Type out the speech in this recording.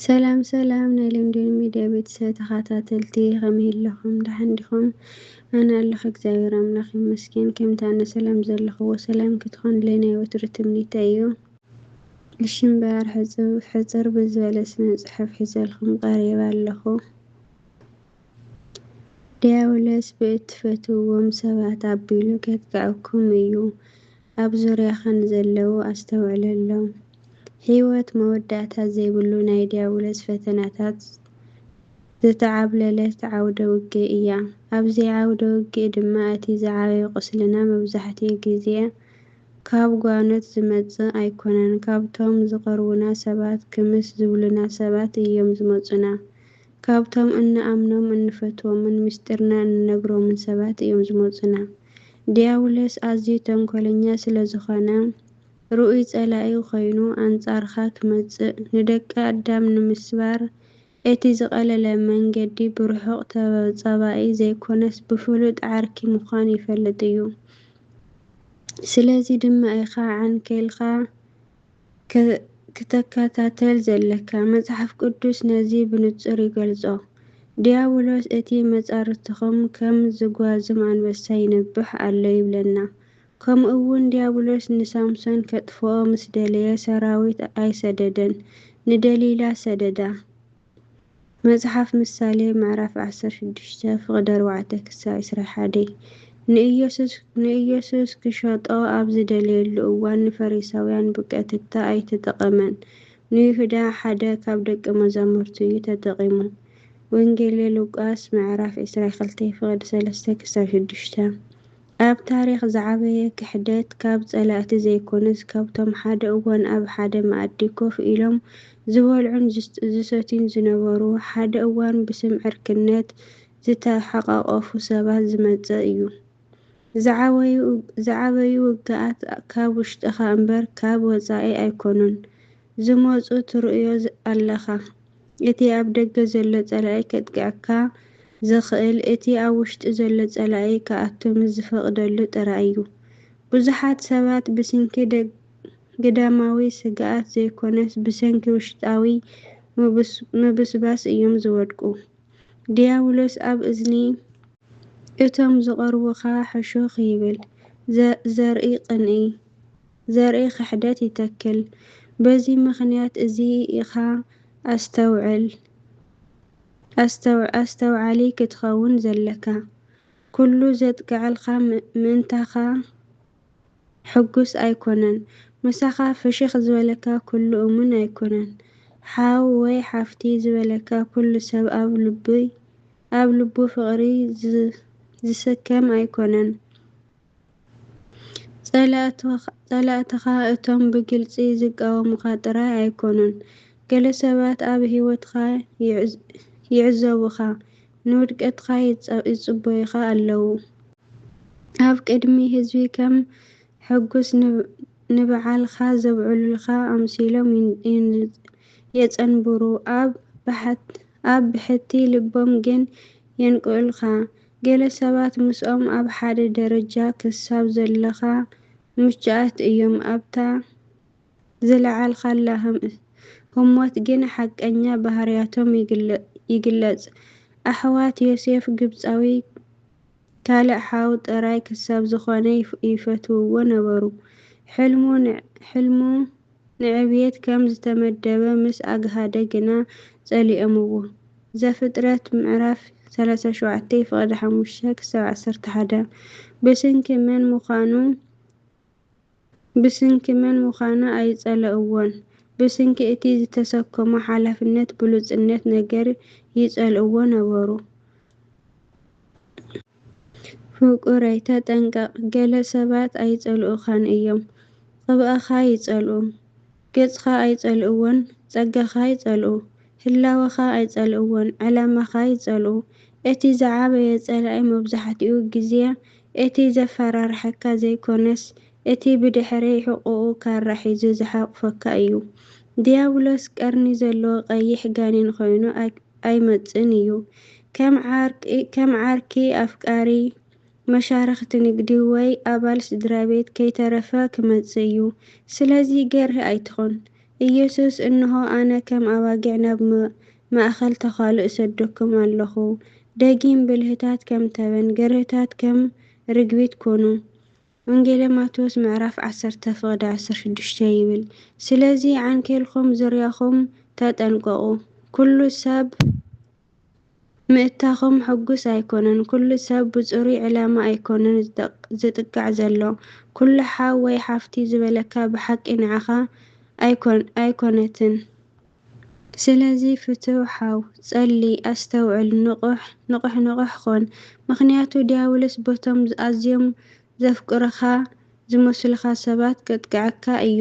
ሰላም ናይ ልምድን ሚድያ ቤተሰብ ተኸታተልቲ ከመይ ኣለኹም? ደሓን ዲኹም? ኣነ ኣለኹ እግዚአብሔር ኣምላኽ ይመስገን። ከምታ ኣነ ሰላም ዘለኽዎ ሰላም ክትኾንለይ ናይ ወትሪ ትምኒተይ እዩ። እምበር ሕፅር ብዝበለ ስነ ፅሑፍ ሒዘልኩም ቀሪበ ኣለኹ። ዲያብሎስ ብእትፈትውዎም ሰባት ኣቢሉ ከጥቅዐኩም እዩ። ኣብ ዙርያኻ ንዘለዉ ኣስተውዕለሎም። ህይወት መወዳእታ ዘይብሉ ናይ ዲያብሎስ ፈተናታት ዝተዓብለለት ዓውደ ውግእ እያ። ኣብዚ ዓውደ ውግእ ድማ እቲ ዝዓበየ ቁስልና መብዛሕትኡ ግዜ ካብ ጓኖት ዝመፅእ ኣይኮነን፣ ካብቶም ዝቐርቡና ሰባት ክምስ ዝብሉና ሰባት እዮም ዝመፁና። ካብቶም እንኣምኖም እንፈትዎምን ምስጢርና እንነግሮምን ሰባት እዮም ዝመፁና። ዲያብሎስ ኣዝዩ ተንኮለኛ ስለ ዝኾነ ርኡይ ጸላኢ ኮይኑ ኣንጻርኻ ክመጽእ ንደቂ ኣዳም ንምስባር እቲ ዝቐለለ መንገዲ ብርሑቕ ተጸባኢ ዘይኮነስ ብፍሉጥ ዓርኪ ምዃን ይፈልጥ እዩ። ስለዚ ድማ ኢኻ ዓንኬልካ ክትከታተል ዘለካ። መጽሓፍ ቅዱስ ነዚ ብንጹር ይገልጾ። ዲያብሎስ እቲ መጻርትኹም ከም ዝጓዝም አንበሳ ይነብሕ ኣሎ ይብለና። ከምኡ'ውን ዲያብሎስ ንሳምሶን ከጥፍኦ ምስ ደለየ ሰራዊት ኣይሰደደን፣ ንደሊላ ሰደዳ። መጽሓፍ ምሳሌ ምዕራፍ 16:4-21 ንኢየሱስ ክሸጦ ኣብ ዝደለየሉ እዋን ንፈሪሳውያን ብቀጥታ ኣይተጠቐመን። ንይሁዳ ሓደ ካብ ደቀ መዛሙርቱ እዩ ተጠቒሙ። ወንጌል ሉቃስ ምዕራፍ 22:3-6 ኣብ ታሪኽ ዝዓበየ ክሕደት ካብ ጸላእቲ ዘይኮነስ ካብቶም ሓደ እዋን ኣብ ሓደ መኣዲ ኮፍ ኢሎም ዝበልዑን ዝሰትዩን ዝነበሩ ሓደ እዋን ብስም ዕርክነት ዝተሓቋቐፉ ሰባት ዝመጽእ እዩ። ዝዓበዩ ውግኣት ካብ ውሽጥኻ እምበር ካብ ወጻኢ ኣይኮኑን ዝመጹ ትርእዮ ኣለኻ። እቲ ኣብ ደገ ዘሎ ጸላኢ ከጥቅዐካ ዝኽእል እቲ ኣብ ውሽጢ ዘሎ ጸላኢ ክኣቱ ምስ ዝፈቕደሉ ጥራይ እዩ። ብዙሓት ሰባት ብሰንኪ ገዳማዊ ስግኣት ዘይኮነስ ብሰንኪ ውሽጣዊ ምብስባስ እዮም ዝወድቁ። ዲያብሎስ ኣብ እዝኒ እቶም ዝቐርቡኻ ሕሹኽ ይብል፣ ዘርኢ ክሕደት ይተክል። በዚ ምኽንያት እዚ ኢኻ ኣስተውዓሊ ክትኸውን ዘለካ። ኩሉ ዘጥቅዐልካ ምእንታኻ ሕጉስ ኣይኮነን። ምሳኻ ፍሽኽ ዝበለካ ኩሉ እሙን ኣይኮነን። ሓው ወይ ሓፍቲ ዝበለካ ኩሉ ሰብ ኣብ ልቡ ፍቕሪ ዝስከም ኣይኮነን። ጸላእትኻ እቶም ብግልጺ ዝቃወሙኻ ጥራይ ኣይኮኑን። ገለ ሰባት ኣብ ህይወትካ ይዕዘቡኻ፣ ንውድቀትካ ይጽበዩኻ ኣለዉ። ኣብ ቅድሚ ህዝቢ ከም ሕጉስ ንበዓልካ ዘብዕሉልካ ኣምሲሎም የጸንብሩ፣ ኣብ ብሕቲ ልቦም ግን የንቅዑልካ። ገለ ሰባት ምስኦም ኣብ ሓደ ደረጃ ክሳብ ዘለኻ ምቹኣት እዮም፣ ኣብታ ዝለዓልካላ ህሞት ግን ሓቀኛ ባህርያቶም ይግለጽ። ኣሕዋት ዮሴፍ ግብፃዊ ካልእ ሓው ጥራይ ክሳብ ዝኾነ ይፈትውዎ ነበሩ። ሕልሙ ንዕብየት ከም ዝተመደበ ምስ ኣግሃደ ግና ጸሊኦምዎ። ዘፍጥረት ምዕራፍ 37:5-11 ብስንኪ መን ምዃኑ ኣይጸልእዎን። ብስንኪ እቲ ዝተሰከሞ ሓላፍነት ብሉጽነት ነገር ይጸልእዎ ነበሩ። ፍቁረይ ተጠንቀቕ፣ ገለ ሰባት ኣይጸልኡኻን እዮም። ቅብኣኻ ይጸልኡ፣ ገጽካ ኣይጸልእዎን። ጸጋኻ ይጸልኡ፣ ህላወኻ ኣይጸልእዎን። ዕላማኻ ይጸልኡ። እቲ ዝዓበየ ጸላኢ መብዛሕትኡ ግዜ እቲ ዘፈራርሐካ ዘይኮነስ እቲ ብድሕሪ ሕቖኡ ካራ ሒዙ ዝሓቁፈካ እዩ። ዲያብሎስ ቀርኒ ዘለዎ ቀይሕ ጋኔን ኮይኑ ኣይመጽን እዩ። ከም ዓርኪ ኣፍቃሪ መሻርክቲ ንግዲ ወይ ኣባል ስድራቤት ከይተረፈ ክመጽእ እዩ። ስለዚ ገርሂ ኣይትኹን። ኢየሱስ እንሆ ኣነ ከም ኣባጊዕ ናብ ማእኸል ተኻልእ እሰደኩም ኣለኹ። ደጊም ብልህታት ከም ተመን ገርህታት ከም ርግቢት ኮኑ። ወንጌለ ማቴዎስ ምዕራፍ 10:16 ይብል። ስለዚ ዓንኬልኩም ዙርያኩም ተጠንቀቁ። ኩሉ ሰብ ምእታኹም ሕጉስ ኣይኮነን። ኩሉ ሰብ ብጽሩይ ዕላማ ኣይኮነን ዝጥቃዕ ዘሎ። ኩሉ ሓው ወይ ሓፍቲ ዝበለካ ብሓቂ ንዓኻ ኣይኮነትን። ስለዚ ፍትው ሓው፣ ጸሊ፣ ኣስተውዕል፣ ንቑሕ ኾን። ምኽንያቱ ዲያብሎስ በቶም ኣዝዮም ዘፍቅሩኻ ዝመስሉኻ ሰባት ከጥቅዓካ እዩ።